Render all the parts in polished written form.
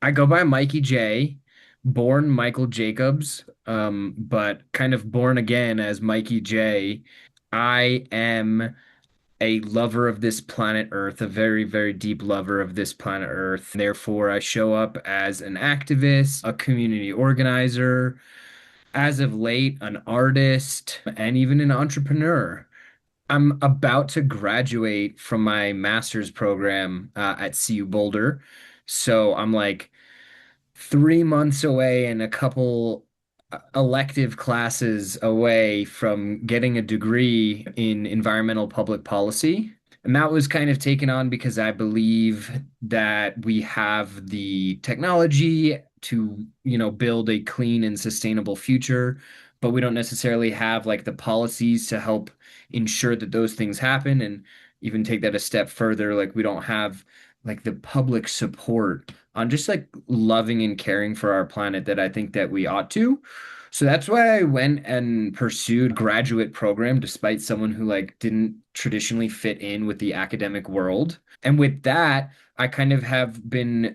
I go by Mikey J, born Michael Jacobs, but kind of born again as Mikey J. I am a lover of this planet Earth, a very, very deep lover of this planet Earth. Therefore, I show up as an activist, a community organizer, as of late, an artist, and even an entrepreneur. I'm about to graduate from my master's program at CU Boulder. So I'm like 3 months away and a couple elective classes away from getting a degree in environmental public policy. And that was kind of taken on because I believe that we have the technology to, build a clean and sustainable future, but we don't necessarily have like the policies to help ensure that those things happen. And even take that a step further, like we don't have like the public support on just like loving and caring for our planet that I think that we ought to. So that's why I went and pursued graduate program despite someone who like didn't traditionally fit in with the academic world. And with that, I kind of have been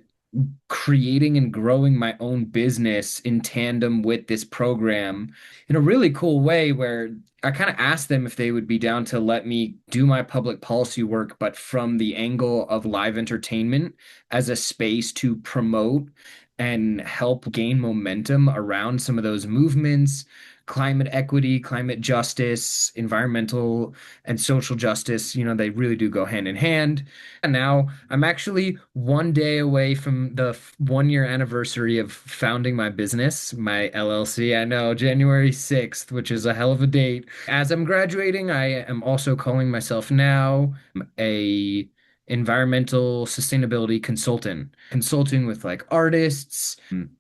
creating and growing my own business in tandem with this program in a really cool way where I kind of asked them if they would be down to let me do my public policy work, but from the angle of live entertainment as a space to promote and help gain momentum around some of those movements, climate equity, climate justice, environmental and social justice. They really do go hand in hand. And now I'm actually one day away from the 1 year anniversary of founding my business, my LLC. I know, January 6th, which is a hell of a date. As I'm graduating, I am also calling myself now a environmental sustainability consultant, consulting with like artists,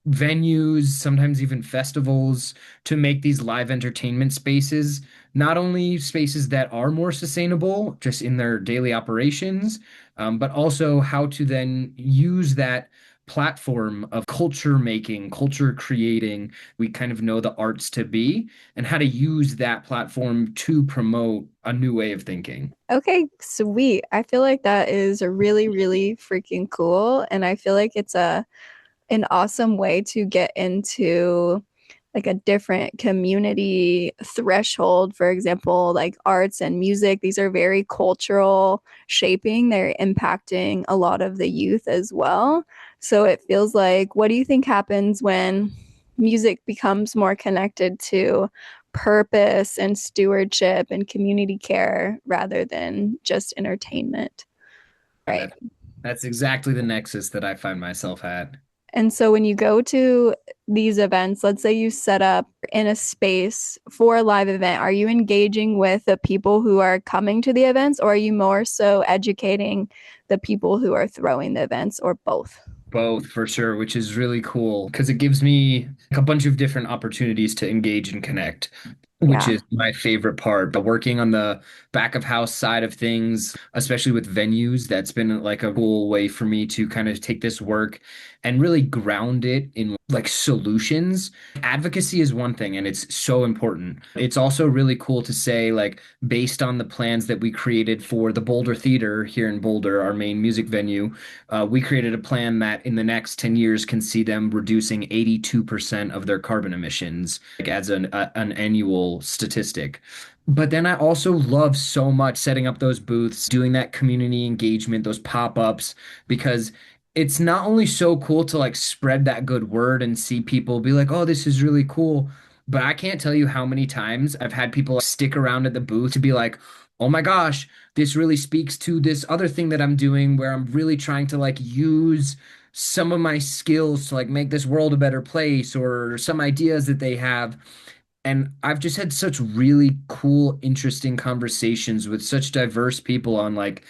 venues, sometimes even festivals to make these live entertainment spaces not only spaces that are more sustainable just in their daily operations, but also how to then use that platform of culture making, culture creating, we kind of know the arts to be, and how to use that platform to promote a new way of thinking. Okay, sweet. I feel like that is really, really freaking cool. And I feel like it's an awesome way to get into like a different community threshold. For example, like arts and music, these are very cultural shaping. They're impacting a lot of the youth as well. So it feels like, what do you think happens when music becomes more connected to purpose and stewardship and community care rather than just entertainment? And Right. that's exactly the nexus that I find myself at. And so when you go to these events, let's say you set up in a space for a live event, are you engaging with the people who are coming to the events, or are you more so educating the people who are throwing the events, or both? Both for sure, which is really cool because it gives me a bunch of different opportunities to engage and connect, which Yeah. is my favorite part. But working on the back of house side of things, especially with venues, that's been like a cool way for me to kind of take this work and really ground it in like solutions. Advocacy is one thing, and it's so important. It's also really cool to say, like, based on the plans that we created for the Boulder Theater here in Boulder, our main music venue, we created a plan that in the next 10 years can see them reducing 82% of their carbon emissions, like as an annual statistic. But then I also love so much setting up those booths, doing that community engagement, those pop-ups, because it's not only so cool to like spread that good word and see people be like, oh, this is really cool. But I can't tell you how many times I've had people stick around at the booth to be like, oh my gosh, this really speaks to this other thing that I'm doing where I'm really trying to like use some of my skills to like make this world a better place or some ideas that they have. And I've just had such really cool, interesting conversations with such diverse people on like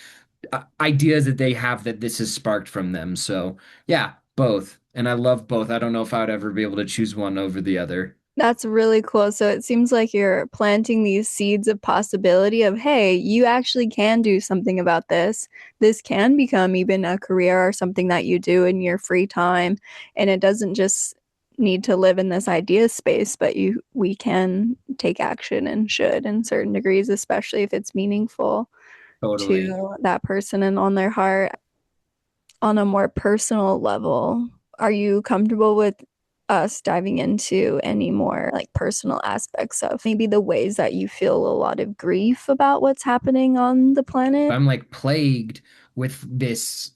ideas that they have that this has sparked from them. So, yeah, both. And I love both. I don't know if I would ever be able to choose one over the other. That's really cool. So it seems like you're planting these seeds of possibility of, hey, you actually can do something about this. This can become even a career or something that you do in your free time. And it doesn't just need to live in this idea space, but we can take action and should in certain degrees, especially if it's meaningful Totally. to that person and on their heart on a more personal level. Are you comfortable with us diving into any more like personal aspects of maybe the ways that you feel a lot of grief about what's happening on the planet? I'm like plagued with this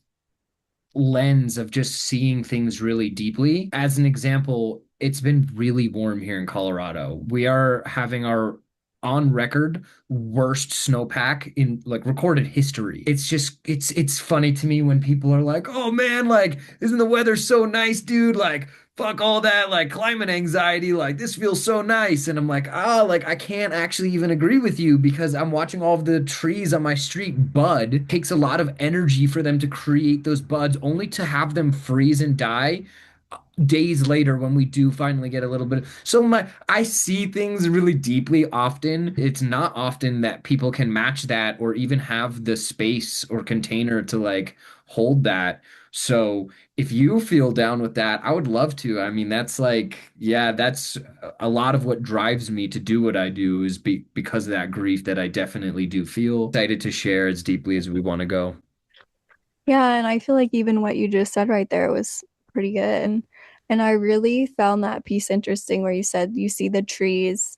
lens of just seeing things really deeply. As an example, it's been really warm here in Colorado. We are having our on record worst snowpack in like recorded history. It's just it's funny to me when people are like, "Oh man, like isn't the weather so nice, dude? Like fuck all that like climate anxiety. Like this feels so nice." And I'm like, "Ah, like I can't actually even agree with you because I'm watching all of the trees on my street bud. It takes a lot of energy for them to create those buds only to have them freeze and die days later when we do finally get a little bit. So I see things really deeply often. It's not often that people can match that or even have the space or container to like hold that. So if you feel down with that, I would love to. I mean, that's like, yeah, that's a lot of what drives me to do what I do is because of that grief that I definitely do feel excited to share as deeply as we want to go. Yeah, and I feel like even what you just said right there was pretty good. And I really found that piece interesting where you said you see the trees,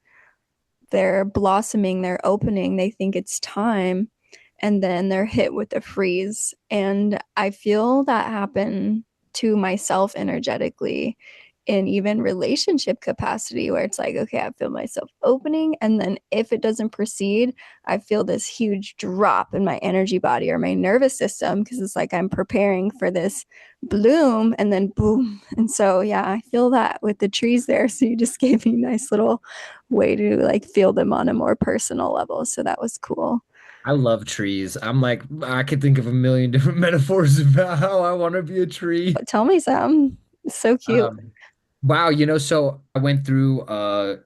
they're blossoming, they're opening, they think it's time, and then they're hit with a freeze. And I feel that happen to myself energetically in even relationship capacity where it's like, okay, I feel myself opening, and then if it doesn't proceed, I feel this huge drop in my energy body or my nervous system because it's like I'm preparing for this bloom and then boom. And so yeah, I feel that with the trees there. So you just gave me a nice little way to like feel them on a more personal level. So that was cool. I love trees. I'm like, I could think of a million different metaphors about how I want to be a tree. But tell me some. It's so cute. Um, wow, so I went through a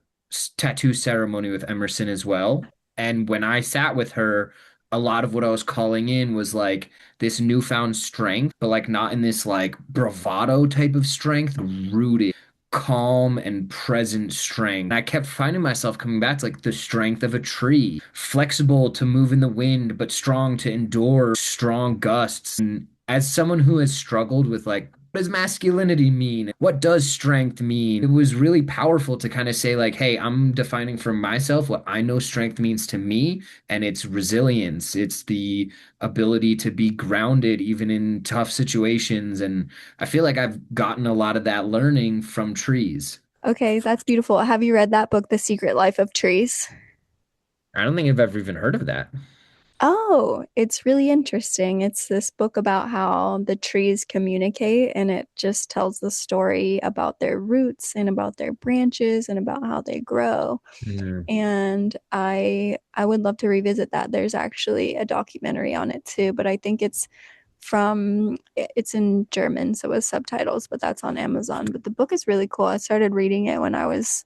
tattoo ceremony with Emerson as well. And when I sat with her, a lot of what I was calling in was like this newfound strength, but like not in this like bravado type of strength, rooted, calm and present strength. And I kept finding myself coming back to like the strength of a tree, flexible to move in the wind, but strong to endure strong gusts. And as someone who has struggled with like, what does masculinity mean? What does strength mean? It was really powerful to kind of say, like, hey, I'm defining for myself what I know strength means to me, and it's resilience. It's the ability to be grounded even in tough situations. And I feel like I've gotten a lot of that learning from trees. Okay, that's beautiful. Have you read that book, The Secret Life of Trees? I don't think I've ever even heard of that. Oh, it's really interesting. It's this book about how the trees communicate, and it just tells the story about their roots and about their branches and about how they grow. Mm. And I would love to revisit that. There's actually a documentary on it too, but I think it's in German, so with subtitles, but that's on Amazon. But the book is really cool. I started reading it when I was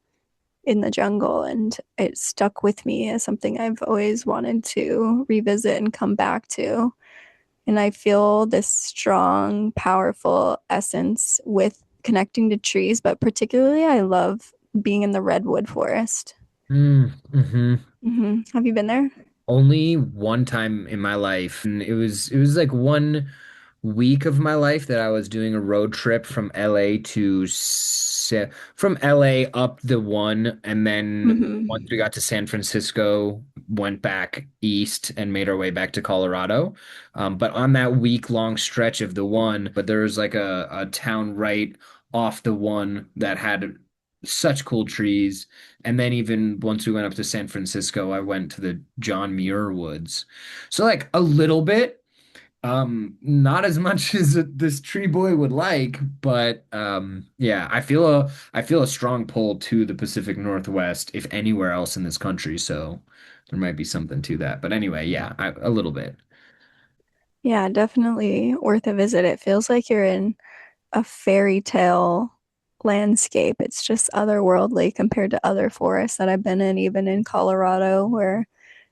in the jungle, and it stuck with me as something I've always wanted to revisit and come back to. And I feel this strong, powerful essence with connecting to trees, but particularly I love being in the redwood forest. Hmm. Have you been there? Only one time in my life, and it was like 1 week of my life that I was doing a road trip from LA from LA up the one, and then once we Hmm. got to San Francisco, went back east and made our way back to Colorado. But on that week-long stretch of the one, but there was like a town right off the one that had such cool trees. And then even once we went up to San Francisco, I went to the John Muir Woods. So like a little bit, not as much as this tree boy would like, but yeah, I feel a strong pull to the Pacific Northwest, if anywhere else in this country. So there might be something to that. But anyway, yeah, a little bit. Yeah, definitely worth a visit. It feels like you're in a fairy tale landscape. It's just otherworldly compared to other forests that I've been in, even in Colorado, where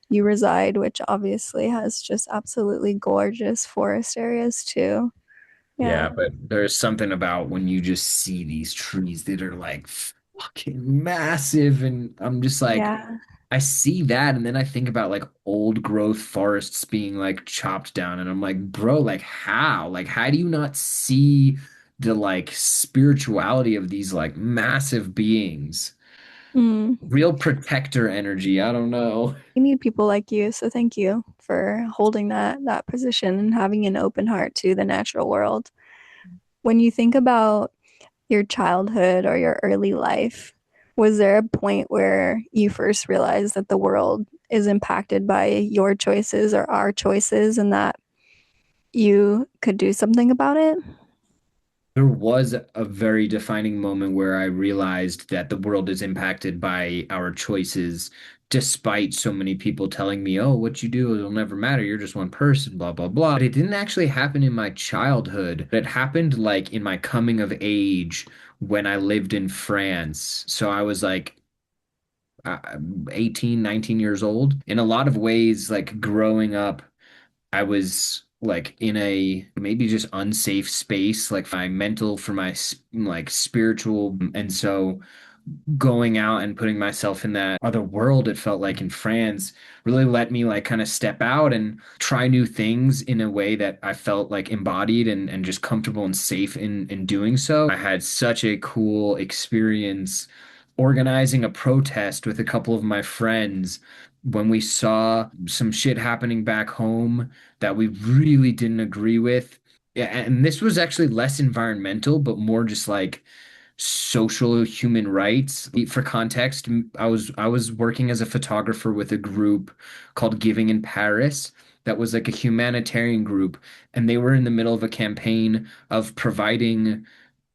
you reside, which obviously has just absolutely gorgeous forest areas too. Yeah. Yeah, but there's something about when you just see these trees that are like fucking massive, and I'm just like, Yeah. I see that, and then I think about like old growth forests being like chopped down, and I'm like, bro, like how? Like, how do you not see the like spirituality of these like massive beings. Mm. Real protector energy. I don't know. We need people like you, so thank you for holding that position and having an open heart to the natural world. When you think about your childhood or your early life, was there a point where you first realized that the world is impacted by your choices or our choices and that you could do something about it? There was a very defining moment where I realized that the world is impacted by our choices, despite so many people telling me, oh, what you do, it'll never matter. You're just one person, blah, blah, blah. But it didn't actually happen in my childhood. It happened like in my coming of age when I lived in France. So I was like 18, 19 years old. In a lot of ways, like growing up, I was like in a maybe just unsafe space, like for my mental, for my like spiritual. And so going out and putting myself in that other world, it felt like in France, really let me like kind of step out and try new things in a way that I felt like embodied and just comfortable and safe in doing so. I had such a cool experience organizing a protest with a couple of my friends when we saw some shit happening back home that we really didn't agree with. Yeah, and this was actually less environmental, but more just like social human rights. For context, I was working as a photographer with a group called Giving in Paris that was like a humanitarian group, and they were in the middle of a campaign of providing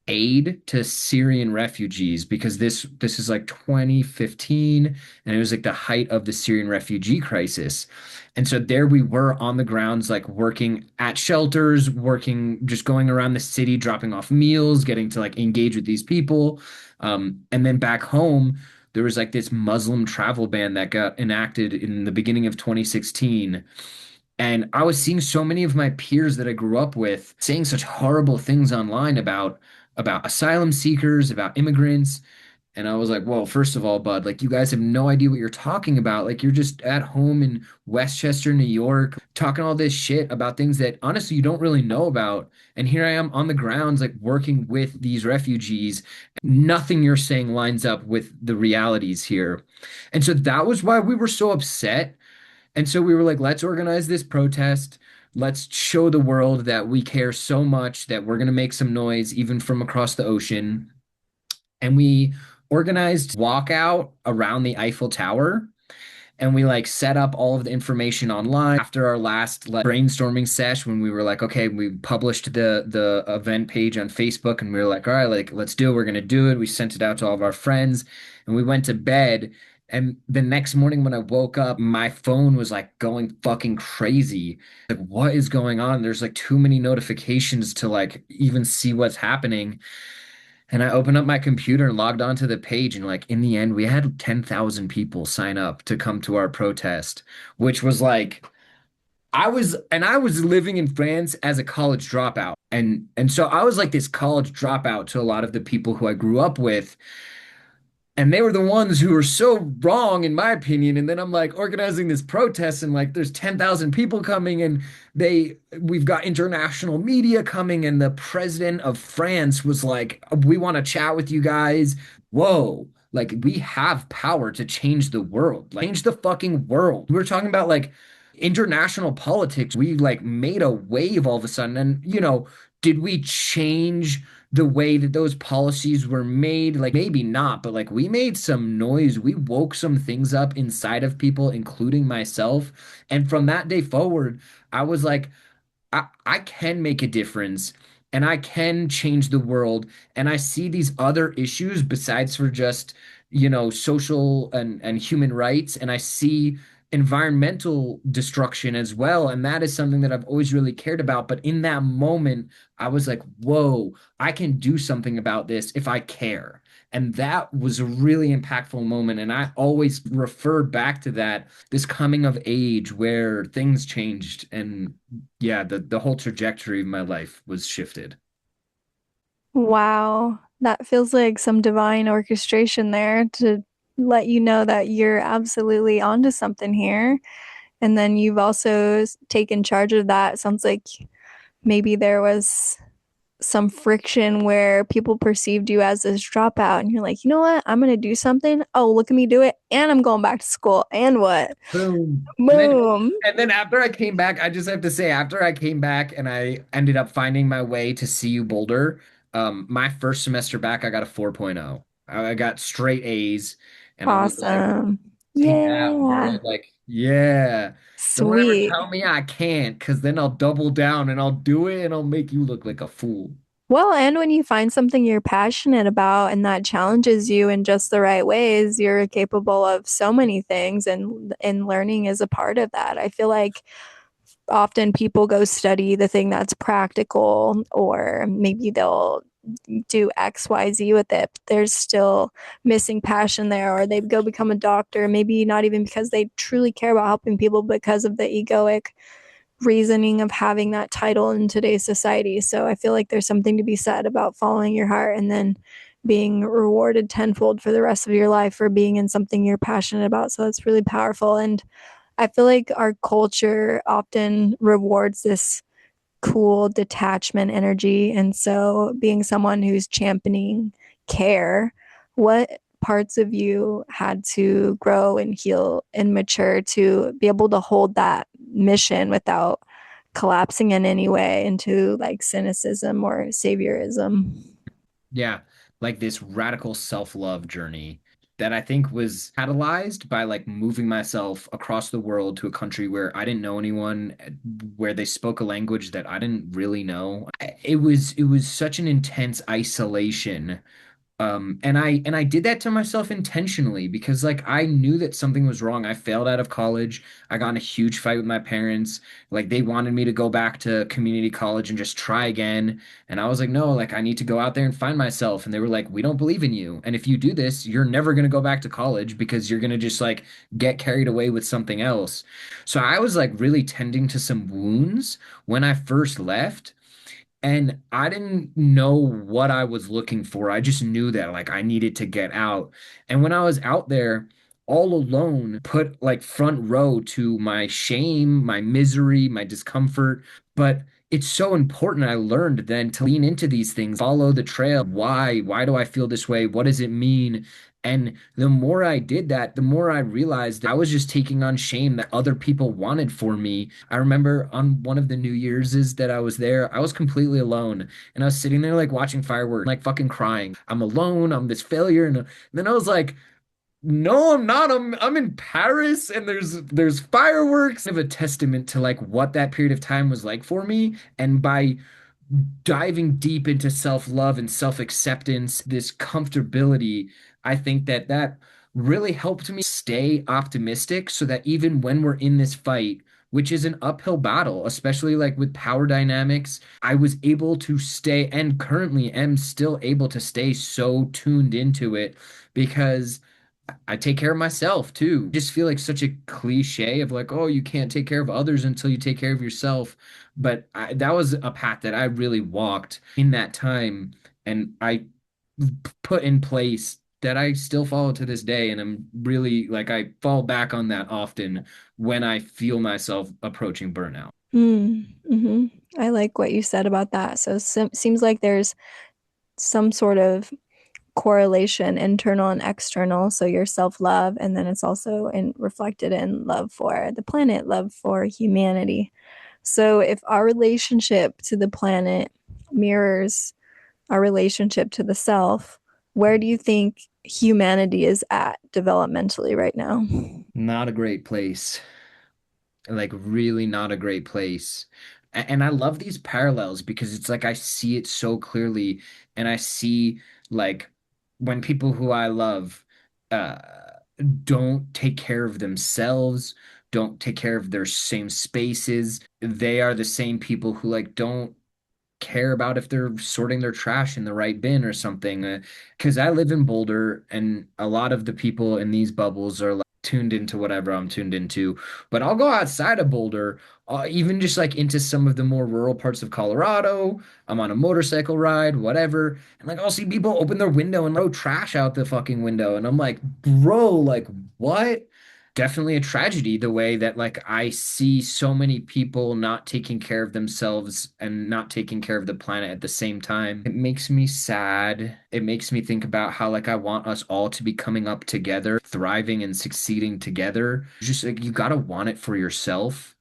aid to Syrian refugees because this is like 2015 and it was like the height of the Syrian refugee crisis. And so there we were on the grounds like working at shelters, working just going around the city dropping off meals, getting to like engage with these people. And then back home there was like this Muslim travel ban that got enacted in the beginning of 2016. And I was seeing so many of my peers that I grew up with saying such horrible things online about asylum seekers, about immigrants. And I was like, well, first of all, bud, like you guys have no idea what you're talking about. Like you're just at home in Westchester, New York, talking all this shit about things that honestly you don't really know about. And here I am on the grounds, like working with these refugees. Nothing you're saying lines up with the realities here. And so that was why we were so upset. And so we were like, let's organize this protest. Let's show the world that we care so much that we're going to make some noise, even from across the ocean. And we organized walkout around the Eiffel Tower and we like set up all of the information online after our last like, brainstorming sesh when we were like, okay, we published the event page on Facebook and we were like, all right, like let's do it. We're gonna do it. We sent it out to all of our friends and we went to bed. And the next morning when I woke up, my phone was like going fucking crazy. Like, what is going on? There's like too many notifications to like even see what's happening. And I opened up my computer and logged onto the page, and like in the end, we had 10,000 people sign up to come to our protest, which was like I was living in France as a college dropout. And so I was like this college dropout to a lot of the people who I grew up with. And they were the ones who were so wrong, in my opinion. And then I'm like organizing this protest, and like there's 10,000 people coming, and we've got international media coming, and the president of France was like, we want to chat with you guys. Whoa. Like we have power to change the world, like change the fucking world. We were talking about like international politics. We like made a wave all of a sudden. And did we change the way that those policies were made? Like maybe not, but like we made some noise. We woke some things up inside of people, including myself. And from that day forward, I was like, I can make a difference and I can change the world. And I see these other issues besides for just, social and human rights. And I see environmental destruction as well. And that is something that I've always really cared about. But in that moment, I was like, whoa, I can do something about this if I care. And that was a really impactful moment. And I always refer back to that, this coming of age where things changed and yeah, the whole trajectory of my life was shifted. Wow, that feels like some divine orchestration there to let you know that you're absolutely onto something here. And then you've also taken charge of that. Sounds like maybe there was some friction where people perceived you as this dropout and you're like, you know what? I'm gonna do something. Oh, look at me do it. And I'm going back to school. And what? Boom. Boom. And then after I came back, I just have to say, after I came back and I ended up finding my way to CU Boulder, my first semester back, I got a 4.0. I got straight A's, and I was like, Awesome. take that, Yeah. world. Like, yeah. Don't ever Sweet. tell me I can't, because then I'll double down and I'll do it and I'll make you look like a fool. Well, and when you find something you're passionate about and that challenges you in just the right ways, you're capable of so many things and learning is a part of that. I feel like often people go study the thing that's practical or maybe they'll do XYZ with it, but there's still missing passion there, or they go become a doctor, maybe not even because they truly care about helping people, because of the egoic reasoning of having that title in today's society. So I feel like there's something to be said about following your heart and then being rewarded tenfold for the rest of your life for being in something you're passionate about. So that's really powerful. And I feel like our culture often rewards this cool detachment energy. And so being someone who's championing care, what parts of you had to grow and heal and mature to be able to hold that mission without collapsing in any way into like cynicism or saviorism? Yeah, like this radical self-love journey that I think was catalyzed by like moving myself across the world to a country where I didn't know anyone, where they spoke a language that I didn't really know. It was such an intense isolation, and I did that to myself intentionally because like I knew that something was wrong. I failed out of college. I got in a huge fight with my parents. Like they wanted me to go back to community college and just try again. And I was like, no, like I need to go out there and find myself. And they were like, we don't believe in you. And if you do this, you're never gonna go back to college because you're gonna just like get carried away with something else. So I was like really tending to some wounds when I first left. And I didn't know what I was looking for. I just knew that like I needed to get out. And when I was out there all alone, put like front row to my shame, my misery, my discomfort. But it's so important. I learned then to lean into these things, follow the trail. Why? Why do I feel this way? What does it mean? And the more I did that, the more I realized I was just taking on shame that other people wanted for me. I remember on one of the New Year's that I was there, I was completely alone. And I was sitting there like watching fireworks, like fucking crying. I'm alone, I'm this failure. And then I was like, no, I'm not. I'm in Paris and there's fireworks. Of a testament to like what that period of time was like for me. And by diving deep into self-love and self-acceptance, this comfortability, I think that that really helped me stay optimistic so that even when we're in this fight, which is an uphill battle, especially like with power dynamics, I was able to stay and currently am still able to stay so tuned into it because I take care of myself too. Just feel like such a cliche of like, oh, you can't take care of others until you take care of yourself. But that was a path that I really walked in that time, and I put in place that I still follow to this day. And I'm really like, I fall back on that often when I feel myself approaching burnout. Mm-hmm. I like what you said about that. So seems like there's some sort of correlation, internal and external. So your self-love, and then it's also reflected in love for the planet, love for humanity. So if our relationship to the planet mirrors our relationship to the self, where do you think humanity is at developmentally right now? Not a great place. Like really not a great place. And I love these parallels because it's like I see it so clearly and I see like when people who I love uh don't take care of themselves, don't take care of their same spaces, they are the same people who like don't care about if they're sorting their trash in the right bin or something. Because I live in Boulder, and a lot of the people in these bubbles are like tuned into whatever I'm tuned into. But I'll go outside of Boulder, even just like into some of the more rural parts of Colorado. I'm on a motorcycle ride, whatever, and like I'll see people open their window and throw trash out the fucking window, and I'm like, bro, like what? definitely a tragedy the way that like I see so many people not taking care of themselves and not taking care of the planet at the same time. It makes me sad. It makes me think about how like I want us all to be coming up together, thriving and succeeding together. Just like you gotta want it for yourself.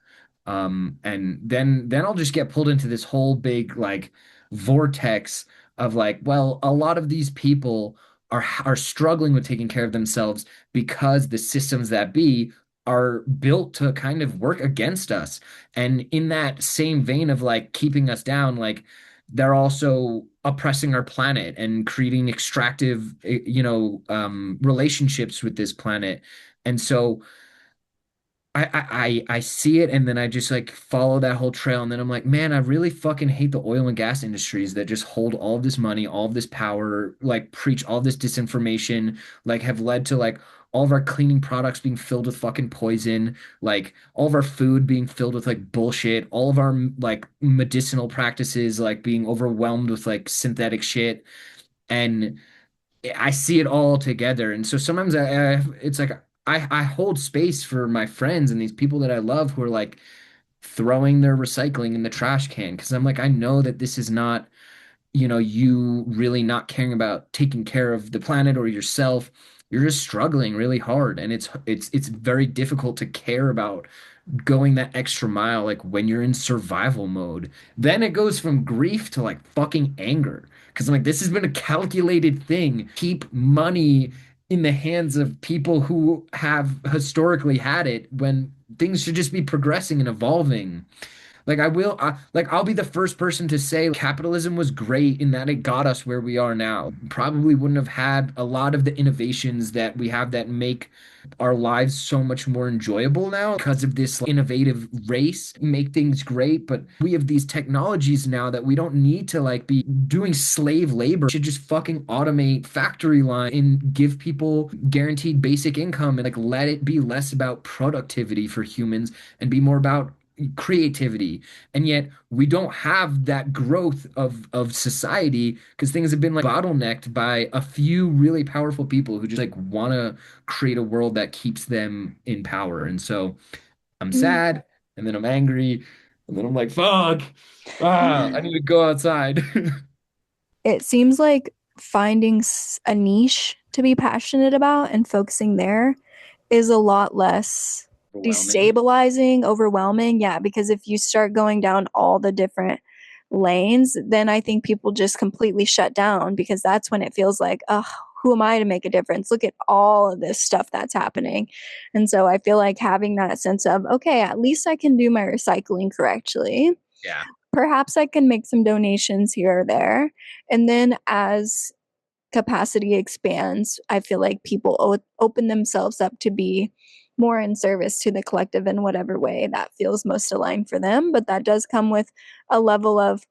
And then I'll just get pulled into this whole big like vortex of like, well, a lot of these people are struggling with taking care of themselves because the systems that be are built to kind of work against us. And in that same vein of like keeping us down, like they're also oppressing our planet and creating extractive, relationships with this planet. And so I see it and then I just like follow that whole trail and then I'm like, man, I really fucking hate the oil and gas industries that just hold all of this money, all of this power, like preach all this disinformation, like have led to like all of our cleaning products being filled with fucking poison, like all of our food being filled with like bullshit, all of our like medicinal practices like being overwhelmed with like synthetic shit. And I see it all together. And so sometimes it's like I hold space for my friends and these people that I love who are like throwing their recycling in the trash can because I'm like, I know that this is not, you really not caring about taking care of the planet or yourself. You're just struggling really hard. And it's very difficult to care about going that extra mile like when you're in survival mode. Then it goes from grief to like fucking anger because I'm like this has been a calculated thing. Keep money in the hands of people who have historically had it when things should just be progressing and evolving. Like I'll be the first person to say capitalism was great in that it got us where we are now. Probably wouldn't have had a lot of the innovations that we have that make our lives so much more enjoyable now because of this innovative race make things great, but we have these technologies now that we don't need to like be doing slave labor. We should just fucking automate factory line and give people guaranteed basic income and like let it be less about productivity for humans and be more about creativity. And yet we don't have that growth of society because things have been like bottlenecked by a few really powerful people who just like want to create a world that keeps them in power. And so I'm Mm. sad and then I'm angry and then I'm like, fuck, I need to go outside. It seems like finding a niche to be passionate about and focusing there is a lot less Overwhelming. destabilizing, overwhelming. Yeah, because if you start going down all the different lanes, then I think people just completely shut down because that's when it feels like, oh, who am I to make a difference? Look at all of this stuff that's happening. And so I feel like having that sense of, okay, at least I can do my recycling correctly. Yeah. Perhaps I can make some donations here or there. And then as capacity expands, I feel like people open themselves up to be more in service to the collective in whatever way that feels most aligned for them. But that does come with a level of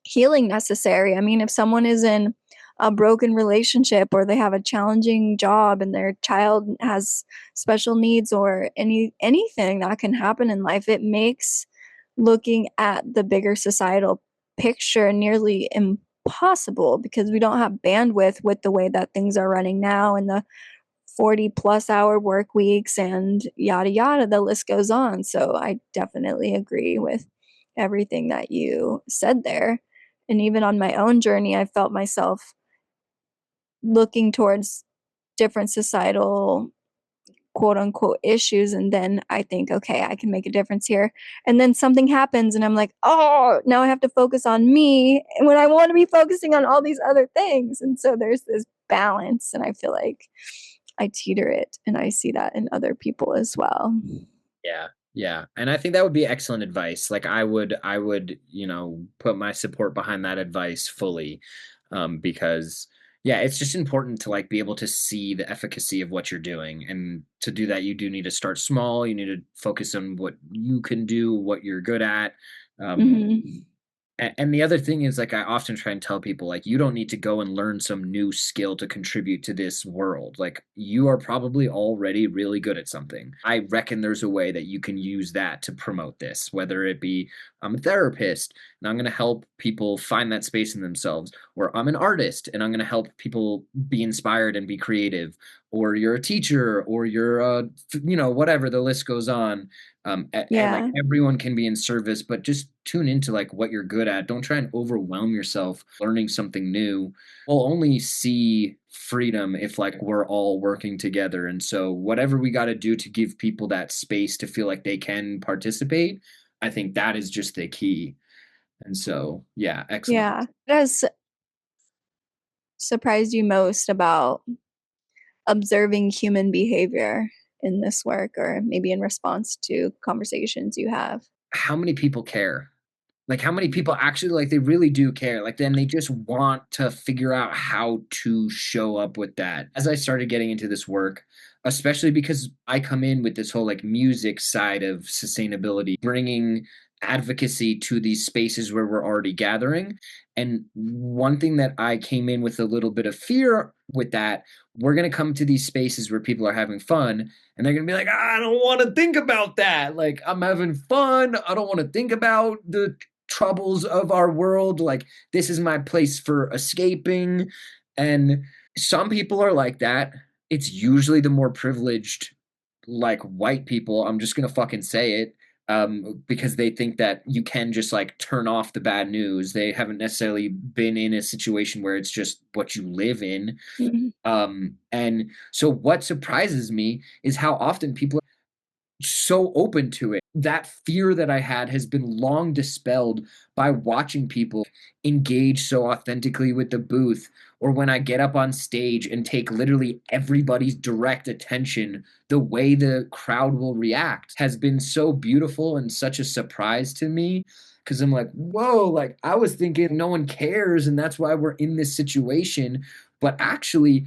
healing necessary. I mean, if someone is in a broken relationship or they have a challenging job and their child has special needs or anything that can happen in life, it makes looking at the bigger societal picture nearly impossible because we don't have bandwidth with the way that things are running now and the 40 plus hour work weeks and yada yada, the list goes on. So I definitely agree with everything that you said there. And even on my own journey, I felt myself looking towards different societal quote unquote issues. And then I think, okay, I can make a difference here. And then something happens, and I'm like, oh, now I have to focus on me when I want to be focusing on all these other things. And so there's this balance. And I feel like I teeter it, and I see that in other people as well. Yeah. Yeah. And I think that would be excellent advice. Like I would, put my support behind that advice fully. Because yeah, it's just important to like be able to see the efficacy of what you're doing. And to do that, you do need to start small. You need to focus on what you can do, what you're good at. Um, Mm-hmm. and the other thing is, like, I often try and tell people, like, you don't need to go and learn some new skill to contribute to this world. Like, you are probably already really good at something. I reckon there's a way that you can use that to promote this, whether it be I'm a therapist and I'm going to help people find that space in themselves, or I'm an artist and I'm going to help people be inspired and be creative, or you're a teacher, or you're whatever, the list goes on. Like Yeah. everyone can be in service, but just tune into like what you're good at. Don't try and overwhelm yourself learning something new. We'll only see freedom if like we're all working together. And so whatever we got to do to give people that space to feel like they can participate, I think that is just the key. And so, yeah, excellent. Yeah. What has surprised you most about observing human behavior in this work, or maybe in response to conversations you have? How many people care? Like how many people actually like they really do care. Like then they just want to figure out how to show up with that. As I started getting into this work, especially because I come in with this whole like music side of sustainability, bringing advocacy to these spaces where we're already gathering. And one thing that I came in with a little bit of fear with that, we're going to come to these spaces where people are having fun and they're going to be like, I don't want to think about that. Like, I'm having fun. I don't want to think about the troubles of our world. Like, this is my place for escaping. And some people are like that. It's usually the more privileged, like white people. I'm just going to fucking say it. Because they think that you can just like turn off the bad news. They haven't necessarily been in a situation where it's just what you live in. Mhm. And so what surprises me is how often people are so open to it. That fear that I had has been long dispelled by watching people engage so authentically with the booth, or when I get up on stage and take literally everybody's direct attention, the way the crowd will react has been so beautiful and such a surprise to me. Cause I'm like, whoa, like I was thinking no one cares and that's why we're in this situation. But actually,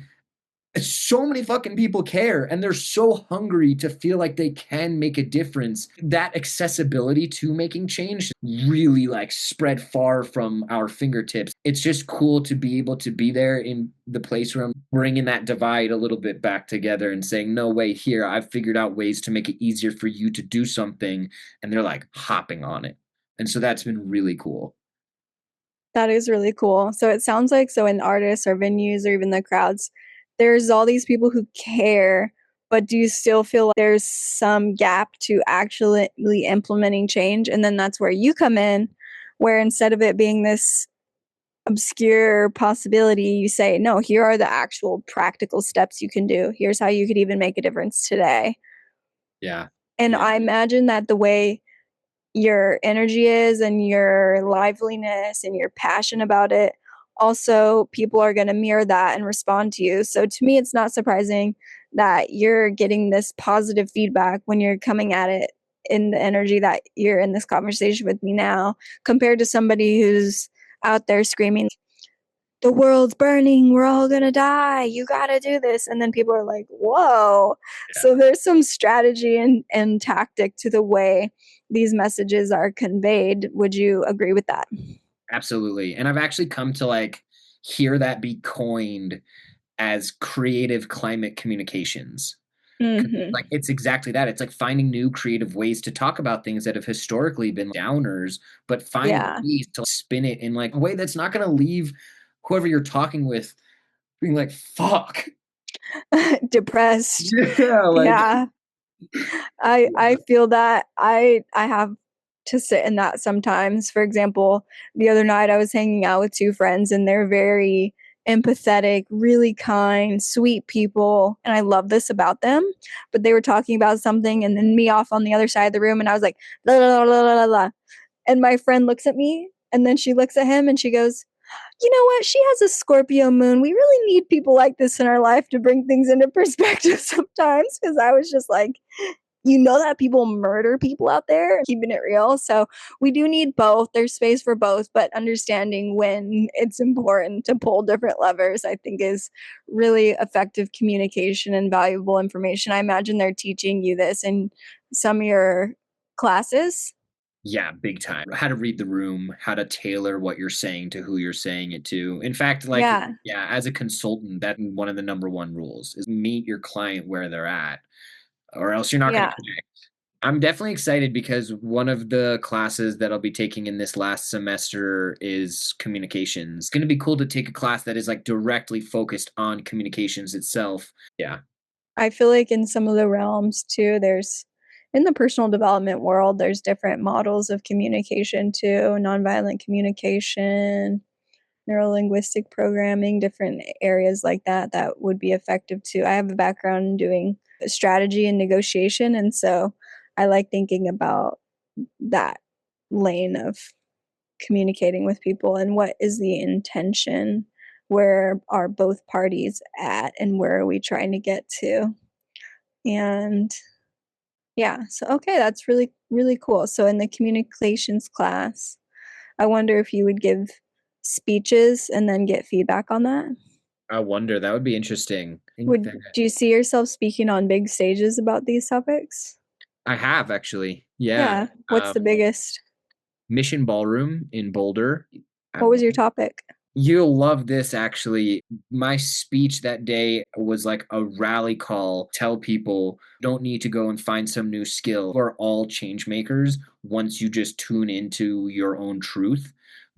so many fucking people care and they're so hungry to feel like they can make a difference. That accessibility to making change really like spread far from our fingertips. It's just cool to be able to be there in the place where I'm bringing that divide a little bit back together and saying, no way, here, I've figured out ways to make it easier for you to do something. And they're like hopping on it. And so that's been really cool. That is really cool. So it sounds like, so in artists or venues or even the crowds, there's all these people who care, but do you still feel like there's some gap to actually implementing change? And then that's where you come in, where instead of it being this obscure possibility, you say, no, here are the actual practical steps you can do. Here's how you could even make a difference today. Yeah. And I imagine that the way your energy is and your liveliness and your passion about it, also people are going to mirror that and respond to you. So to me, it's not surprising that you're getting this positive feedback when you're coming at it in the energy that you're in this conversation with me now, compared to somebody who's out there screaming, the world's burning, we're all gonna die, you gotta do this. And then people are like, whoa. So there's some strategy and tactic to the way these messages are conveyed. Would you agree with that? Absolutely. And I've actually come to like hear that be coined as creative climate communications. 'Cause, Hmm. like it's exactly that. It's like finding new creative ways to talk about things that have historically been downers, but finding Yeah. ways to spin it in like a way that's not going to leave whoever you're talking with being like, fuck. Depressed. Yeah, like Yeah. I feel that. I have to sit in that sometimes. For example, the other night I was hanging out with two friends and they're very empathetic, really kind, sweet people, and I love this about them. But they were talking about something and then me off on the other side of the room and I was like, la la la la la la. And my friend looks at me and then she looks at him and she goes, you know what? She has a Scorpio moon. We really need people like this in our life to bring things into perspective sometimes. Cause I was just like, you know that people murder people out there, keeping it real. So we do need both. There's space for both, but understanding when it's important to pull different levers, I think, is really effective communication and valuable information. I imagine they're teaching you this in some of your classes. yeah, big time. How to read the room, how to tailor what you're saying to who you're saying it to. In fact, like, Yeah. yeah, as a consultant, that's one of the number one rules is meet your client where they're at, or else you're not going to Yeah. connect. I'm definitely excited because one of the classes that I'll be taking in this last semester is communications. It's going to be cool to take a class that is like directly focused on communications itself. Yeah. I feel like in some of the realms too, there's in the personal development world, there's different models of communication too, nonviolent communication, neurolinguistic programming, different areas like that that would be effective too. I have a background in doing strategy and negotiation, and so I like thinking about that lane of communicating with people and what is the intention, where are both parties at, and where are we trying to get to. And yeah, so okay, that's really, really cool. So in the communications class, I wonder if you would give speeches and then get feedback on that. I wonder, that would be interesting. I think that Would do you see yourself speaking on big stages about these topics? I have actually. Yeah. Yeah. What's the biggest? Mission Ballroom in Boulder. What was your topic? You'll love this actually. My speech that day was like a rally call. Tell people don't need to go and find some new skill. We're all change makers once you just tune into your own truth.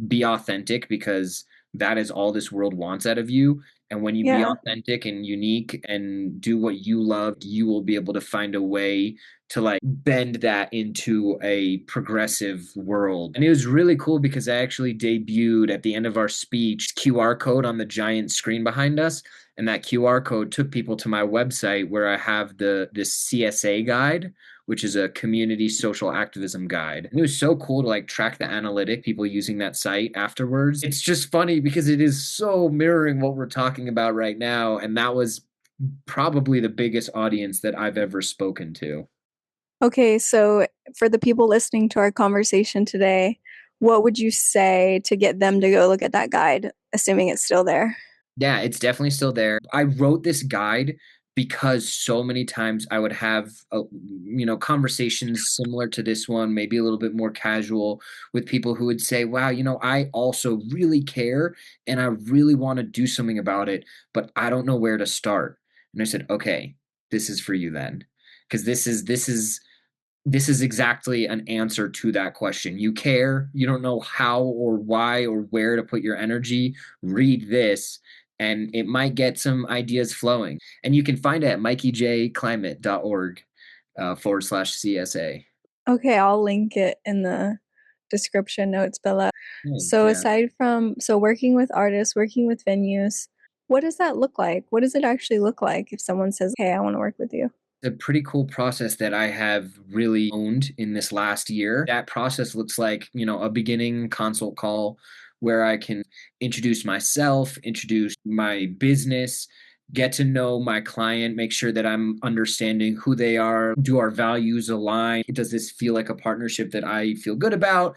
Be authentic because that is all this world wants out of you. And when you be Yeah. authentic and unique and do what you love, you will be able to find a way to like bend that into a progressive world. And it was really cool because I actually debuted at the end of our speech QR code on the giant screen behind us. And that QR code took people to my website where I have this CSA guide, which is a community social activism guide. And it was so cool to like track the analytic people using that site afterwards. It's just funny because it is so mirroring what we're talking about right now. And that was probably the biggest audience that I've ever spoken to. Okay, so for the people listening to our conversation today, what would you say to get them to go look at that guide, assuming it's still there? Yeah, it's definitely still there. I wrote this guide because so many times I would have, conversations similar to this one, maybe a little bit more casual with people who would say, wow, I also really care and I really want to do something about it, but I don't know where to start. And I said, okay, this is for you then. Because this is exactly an answer to that question. You care, you don't know how or why or where to put your energy. Read this, and it might get some ideas flowing. And you can find it at mikeyjclimate.org /CSA. Okay, I'll link it in the description notes below. Thanks, So yeah. aside from working with artists, working with venues, what does that look like? What does it actually look like if someone says, "Hey, I want to work with you"? A pretty cool process that I have really owned in this last year. That process looks like, a beginning consult call where I can introduce myself, introduce my business, get to know my client, make sure that I'm understanding who they are. Do our values align? Does this feel like a partnership that I feel good about?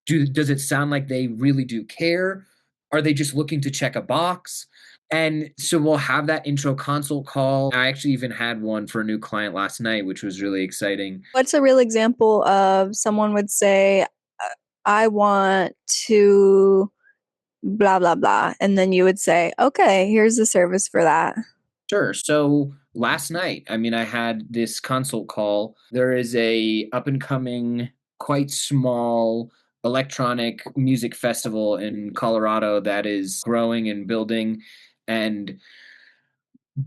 Does it sound like they really do care? Are they just looking to check a box? And so we'll have that intro consult call. I actually even had one for a new client last night, which was really exciting. What's a real example of someone would say, "I want to blah blah blah," and then you would say, "Okay, here's the service for that." Sure. So last night, I mean, I had this consult call. There is a up and coming, quite small electronic music festival in Colorado that is growing and building. And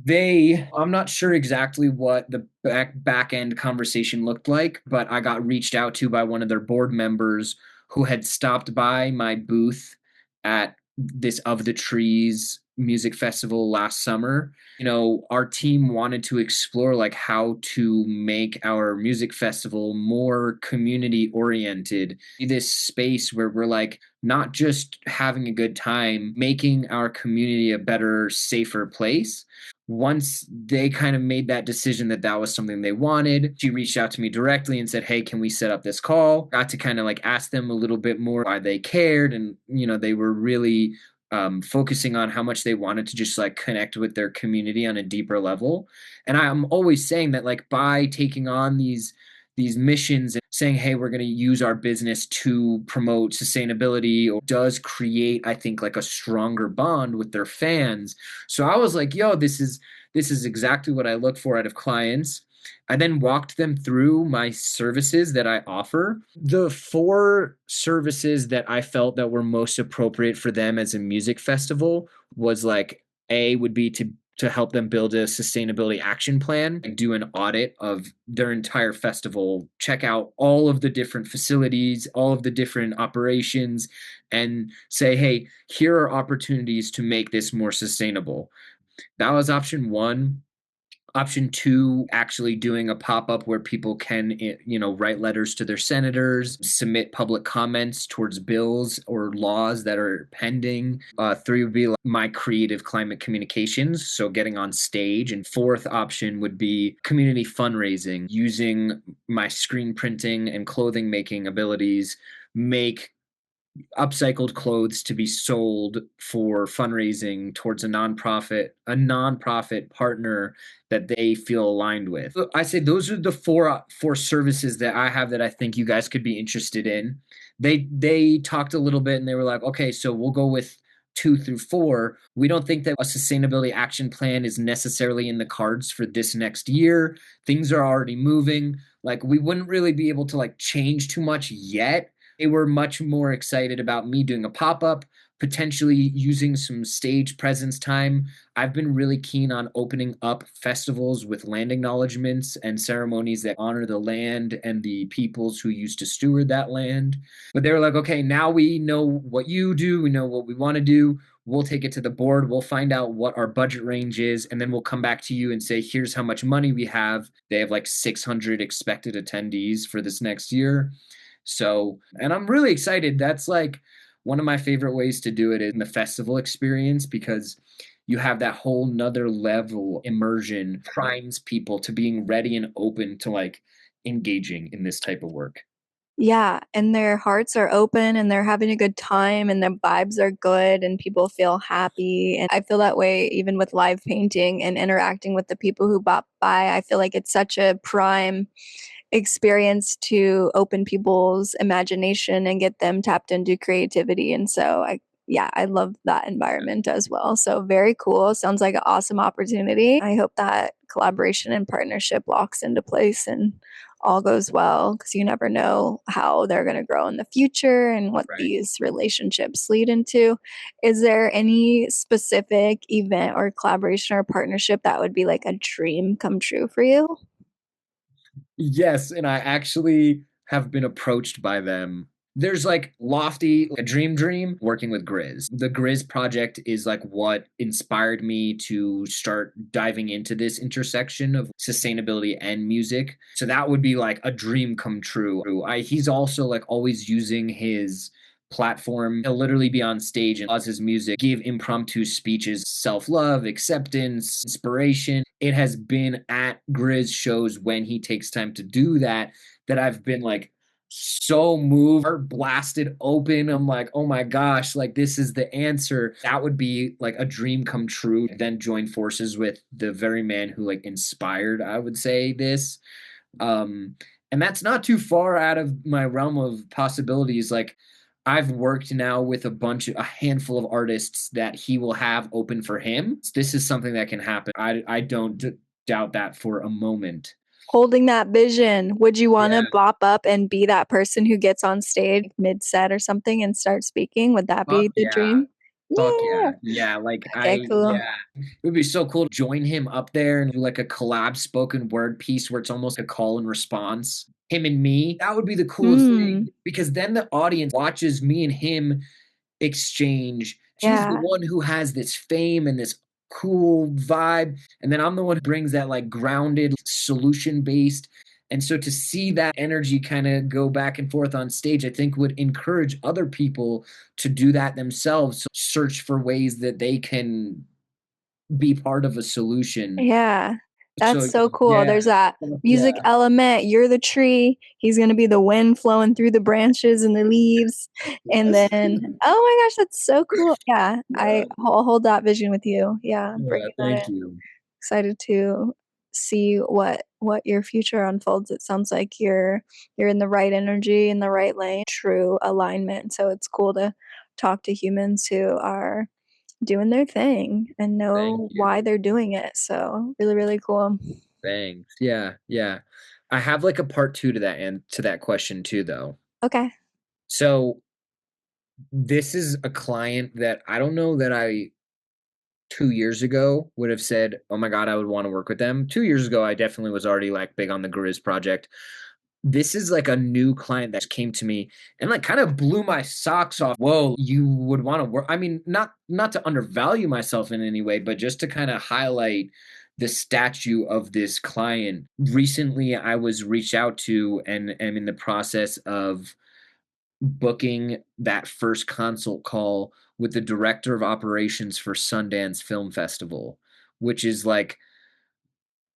I'm not sure exactly what the back end conversation looked like, but I got reached out to by one of their board members who had stopped by my booth at this Of the Trees music festival last summer. Our team wanted to explore like how to make our music festival more community oriented. This space where we're like not just having a good time, making our community a better, safer place. Once they kind of made that decision that that was something they wanted, she reached out to me directly and said, hey, can we set up this call? Got to kind of like ask them a little bit more why they cared. And, they were really focusing on how much they wanted to just like connect with their community on a deeper level. And I'm always saying that like by taking on these missions and saying, hey, we're going to use our business to promote sustainability or does create, I think, like a stronger bond with their fans. So I was like, yo, this is exactly what I look for out of clients. I then walked them through my services that I offer. The four services that I felt that were most appropriate for them as a music festival was like A would be to to help them build a sustainability action plan, and do an audit of their entire festival, check out all of the different facilities, all of the different operations, and say, hey, here are opportunities to make this more sustainable. That was option one. Option two, actually doing a pop-up where people can, write letters to their senators, submit public comments towards bills or laws that are pending. Three would be like my creative climate communications, so getting on stage. And fourth option would be community fundraising, using my screen printing and clothing making abilities, make upcycled clothes to be sold for fundraising towards a nonprofit partner that they feel aligned with. I say those are the four services that I have that I think you guys could be interested in. They talked a little bit and they were like, okay, so we'll go with 2 through 4. We don't think that a sustainability action plan is necessarily in the cards for this next year. Things are already moving. Like, we wouldn't really be able to like change too much yet. They were much more excited about me doing a pop-up, potentially using some stage presence time. I've been really keen on opening up festivals with land acknowledgements and ceremonies that honor the land and the peoples who used to steward that land. But they were like, okay, now we know what you do, we know what we want to do. We'll take it to the board. We'll find out what our budget range is, and then we'll come back to you and say, here's how much money we have. They have like 600 expected attendees for this next year. So, and I'm really excited. That's like one of my favorite ways to do it in the festival experience, because you have that whole nother level immersion, primes people to being ready and open to like engaging in this type of work. Yeah, and their hearts are open and they're having a good time and their vibes are good and people feel happy. And I feel that way even with live painting and interacting with the people who bop by. I feel like it's such a prime experience to open people's imagination and get them tapped into creativity. And so yeah, I love that environment as well. So very cool. Sounds like an awesome opportunity. I hope that collaboration and partnership locks into place and all goes well, because you never know how they're going to grow in the future and what Right. these relationships lead into. Is there any specific event or collaboration or partnership that would be like a dream come true for you? Yes, and I actually have been approached by them. There's like Lofty, a dream working with Grizz. The Grizz project is like what inspired me to start diving into this intersection of sustainability and music. So that would be like a dream come true. He's also like always using his platform. He'll literally be on stage and cause his music, give impromptu speeches, self-love, acceptance, inspiration. It has been at Grizz shows when he takes time to do that, that I've been like so moved, heart blasted open. I'm like, oh my gosh, like this is the answer. That would be like a dream come true. Then join forces with the very man who like inspired, I would say, this. Um, and that's not too far out of my realm of possibilities. Like, I've worked now with a handful of artists that he will have open for him. This is something that can happen. I don't doubt that for a moment. Holding that vision, would you want to Yeah. bop up and be that person who gets on stage mid set or something and start speaking? Would that Fuck be the yeah. dream? Fuck Yeah. yeah. Yeah. Like Okay, cool. yeah. It would be so cool to join him up there and do like a collab spoken word piece where it's almost a call and response. Him and me. That would be the coolest Mm, thing, because then the audience watches me and him exchange. He's the yeah. one who has this fame and this cool vibe, and then I'm the one who brings that like grounded, solution based. And so to see that energy kind of go back and forth on stage, I think would encourage other people to do that themselves, so search for ways that they can be part of a solution. Yeah. So That's so cool. yeah, There's that yeah, music element. You're the tree. He's going to be the wind flowing through the branches and the leaves. And yes, then, oh my gosh, that's so cool. Yeah, yeah, I'll hold that vision with you. Yeah, yeah. bringing that Thank in. you. Excited to see what your future unfolds. It sounds like you're in the right energy, in the right lane, true alignment. So it's cool to talk to humans who are doing their thing and Thank know you. why they're doing it. So really, really cool. Thanks. Yeah, yeah. I have like a part two to that, and to that question too, though. Okay. So this is a client that I don't know that I 2 years ago would have said, "Oh my God, I would want to work with them." 2 years ago, I definitely was already like big on the Grizz project. This is like a new client that came to me and like kind of blew my socks off. Whoa, you would want to work. I mean, not to undervalue myself in any way, but just to kind of highlight the statue of this client. Recently, I was reached out to and am in the process of booking that first consult call with the director of operations for Sundance Film Festival, which is like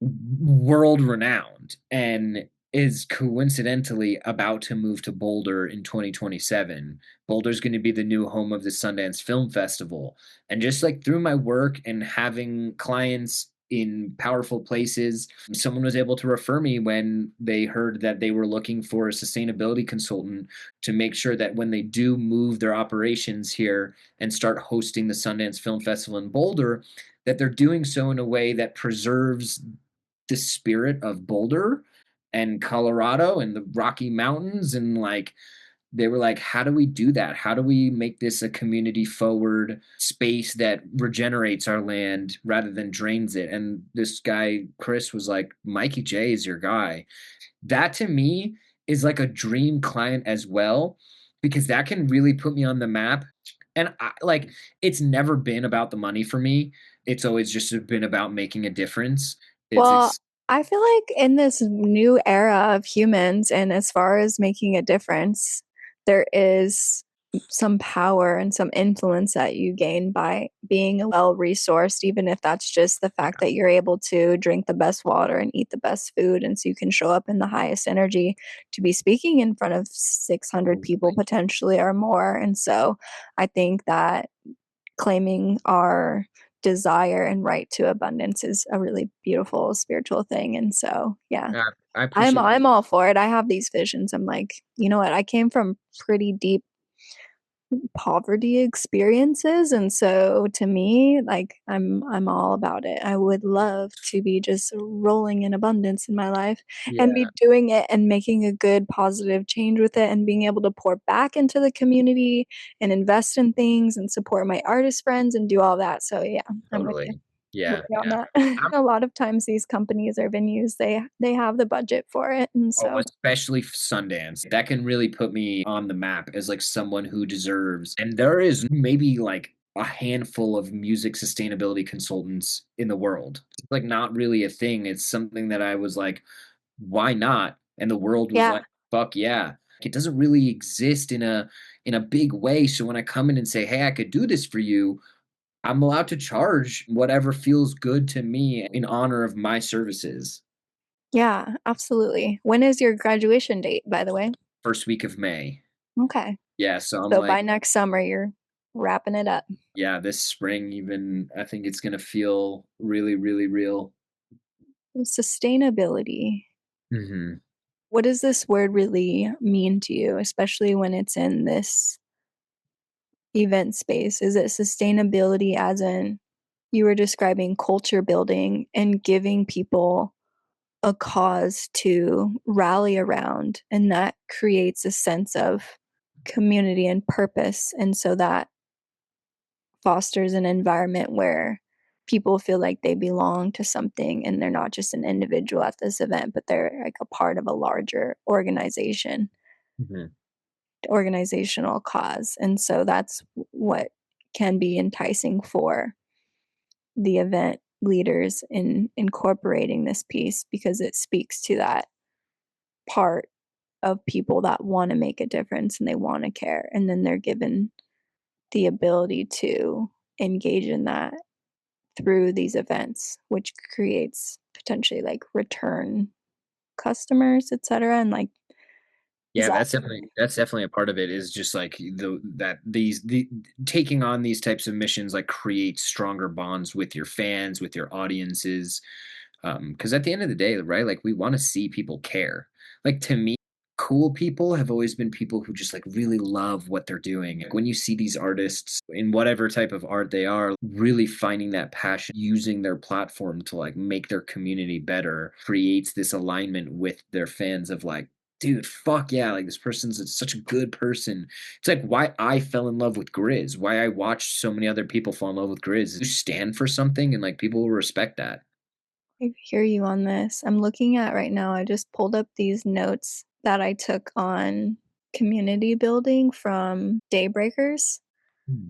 world renowned and is coincidentally about to move to Boulder in 2027. Boulder's going to be the new home of the Sundance Film Festival. And just like through my work and having clients in powerful places, someone was able to refer me when they heard that they were looking for a sustainability consultant to make sure that when they do move their operations here and start hosting the Sundance Film Festival in Boulder, that they're doing so in a way that preserves the spirit of Boulder and Colorado and the Rocky Mountains. And like, they were like, how do we do that? How do we make this a community forward space that regenerates our land rather than drains it? And this guy, Chris, was like, Mikey J is your guy. That to me is like a dream client as well, because that can really put me on the map. And like, it's never been about the money for me. It's always just been about making a difference. It's Well, I feel like in this new era of humans, and as far as making a difference, there is some power and some influence that you gain by being well resourced, even if that's just the fact that you're able to drink the best water and eat the best food. And so you can show up in the highest energy to be speaking in front of 600 people absolutely. potentially or more. And so I think that claiming our desire and right to abundance is a really beautiful spiritual thing. And so, yeah, I I'm appreciate I'm all for it. I have these visions. I'm like, you know what? I came from pretty deep poverty experiences, and so to me, like, I'm all about it. I would love to be just rolling in abundance in my life and yeah, be doing it and making a good positive change with it and being able to pour back into the community and invest in things and support my artist friends and do all that. So yeah, I'm with you. totally. With Yeah, you on yeah. that. I'm A lot of times these companies or venues, they have the budget for it, and Oh, so especially Sundance. That can really put me on the map as like someone who deserves. And there is maybe like a handful of music sustainability consultants in the world. It's like not really a thing. It's something that I was like, why not? And the world was yeah. like, fuck yeah. It doesn't really exist in a big way. So when I come in and say, hey, I could do this for you, I'm allowed to charge whatever feels good to me in honor of my services. Yeah, absolutely. When is your graduation date, by the way? First week of May. Okay. Yeah, so I'm So like, by next summer, you're wrapping it up. yeah, this spring even, I think it's gonna feel really, really real. Sustainability. Mhm. What does this word really mean to you, especially when it's in this event space? Is it sustainability as in you were describing culture building and giving people a cause to rally around, and that creates a sense of community and purpose, and so that fosters an environment where people feel like they belong to something and they're not just an individual at this event, but they're like a part of a larger Mhm. organizational cause. And so that's what can be enticing for the event leaders in incorporating this piece because it speaks to that part of people that want to make a difference and they want to care, and then they're given the ability to engage in that through these events, which creates potentially like return customers, etc. And like, is Yeah, that that's definitely a part of it is just like the taking on these types of missions like creates stronger bonds with your fans, with your audiences. Because at the end of the day, right, like we want to see people care. Like to me, cool people have always been people who just like really love what they're doing. Like when you see these artists in whatever type of art they are, really finding that passion, using their platform to like make their community better, creates this alignment with their fans of like, dude, fuck yeah, like this person's such a good person. It's like why I fell in love with Grizz, why I watched so many other people fall in love with Grizz. You stand for something and like people will respect that. I hear you on this. I'm looking at right now, I just pulled up these notes that I took on community building from Daybreakers. Hmm.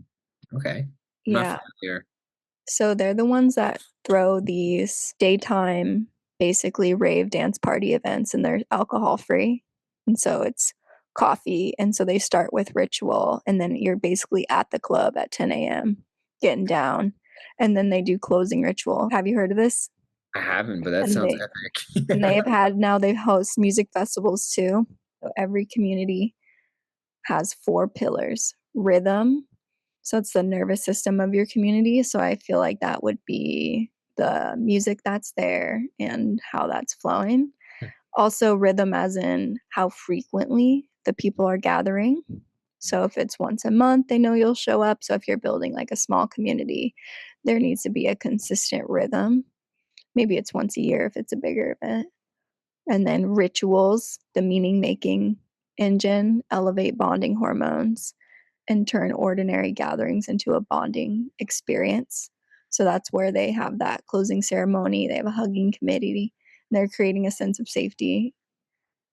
Okay. I'm not Yeah. familiar. So they're the ones that throw these daytime, basically rave dance party events, and they're alcohol free. And so it's coffee. And so they start with ritual, and then you're basically at the club at 10 a.m. getting down. And then they do closing ritual. Have you heard of this? I haven't, but that And sounds they and epic. they've had now they host music festivals too. So every community has four pillars. Rhythm, so it's the nervous system of your community. So I feel like that would be the music that's there and how that's flowing. Also, rhythm, as in how frequently the people are gathering. So if it's once a month, they know you'll show up. So if you're building like a small community, there needs to be a consistent rhythm. Maybe it's once a year if it's a bigger event. And then rituals, the meaning making engine, elevate bonding hormones and turn ordinary gatherings into a bonding experience. So that's where they have that closing ceremony. They have a hugging committee. They're creating a sense of safety.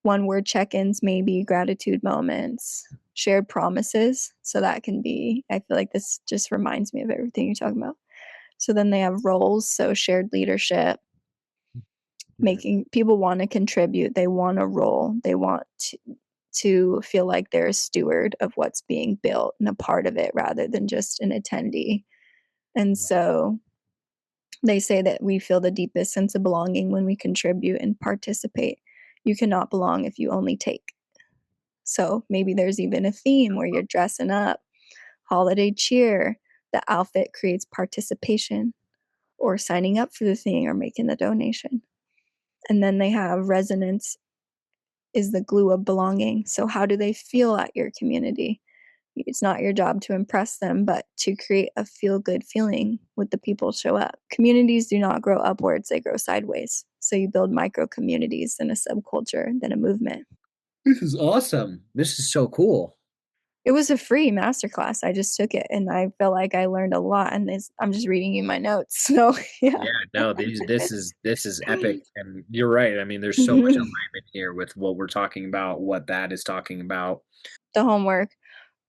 One word check ins, maybe gratitude moments, shared promises. So that can be, I feel like this just reminds me of everything you're talking about. So then they have roles. So shared leadership, Mhm. making people want to contribute. They want a role. They want to feel like they're a steward of what's being built and a part of it rather than just an attendee. And so they say that we feel the deepest sense of belonging when we contribute and participate. You cannot belong if you only take. So maybe there's even a theme where you're dressing up, holiday cheer, the outfit creates participation, or signing up for the thing or making the donation. And then they have resonance is the glue of belonging. So, how do they feel at your community? It's not your job to impress them, but to create a feel good feeling with the people show up. Communities do not grow upwards, they grow sideways. So, you build micro communities, then a subculture, then a movement. This is awesome. This is so cool. It was a free masterclass. I just took it and I feel like I learned a lot. And I'm just reading you my notes. So, yeah. Yeah, no, this is epic, and you're right. I mean, there's so much alignment here with what we're talking about, what that is talking about. The homework,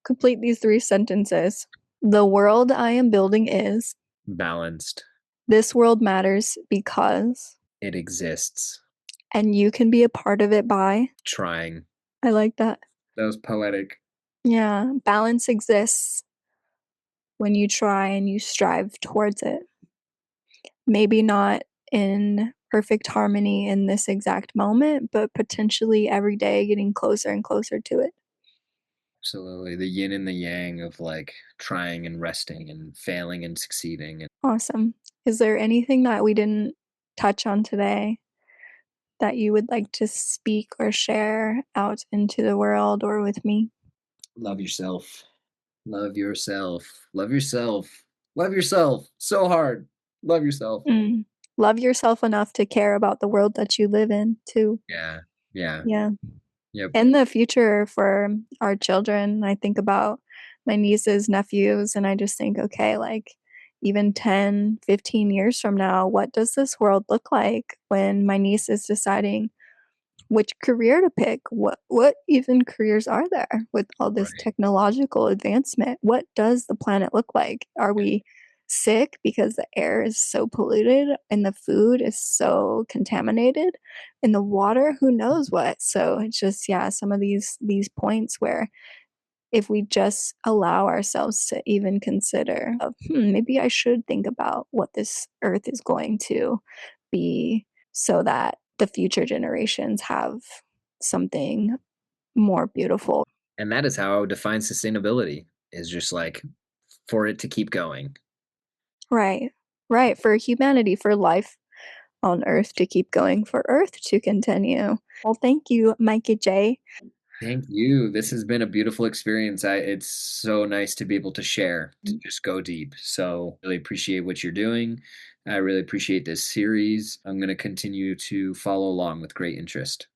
complete these three sentences. The world I am building is, Balanced. this world matters because, It exists. and you can be a part of it by, Trying. I like that. That was poetic. Yeah, balance exists when you try and you strive towards it. Maybe not in perfect harmony in this exact moment, but potentially every day getting closer and closer to it. Absolutely. The yin and the yang of like trying and resting and failing and succeeding. And Awesome. Is there anything that we didn't touch on today that you would like to speak or share out into the world or with me? love yourself. Love yourself. Love yourself. Love yourself. So hard. Love yourself. Mm. Love yourself enough to care about the world that you live in, too. Yeah. Yeah. Yeah. Yep. And the future for our children, I think about my nieces, nephews, and I just think, okay, like even 10, 15 years from now, what does this world look like when my niece is deciding which career to pick? What even careers are there with all this Right. technological advancement? What does the planet look like? Are we sick because the air is so polluted and the food is so contaminated and the water, who knows what? So it's just, yeah, some of these points where if we just allow ourselves to even consider of, maybe I should think about what this earth is going to be so that the future generations have something more beautiful. And that is how I would define sustainability is just like for it to keep going. Right. Right. For humanity, for life on earth to keep going, for earth to continue. Well, thank you, Mikey J. Thank you. This has been a beautiful experience. It's so nice to be able to share, to just go deep. So, really appreciate what you're doing. I really appreciate this series. I'm going to continue to follow along with great interest.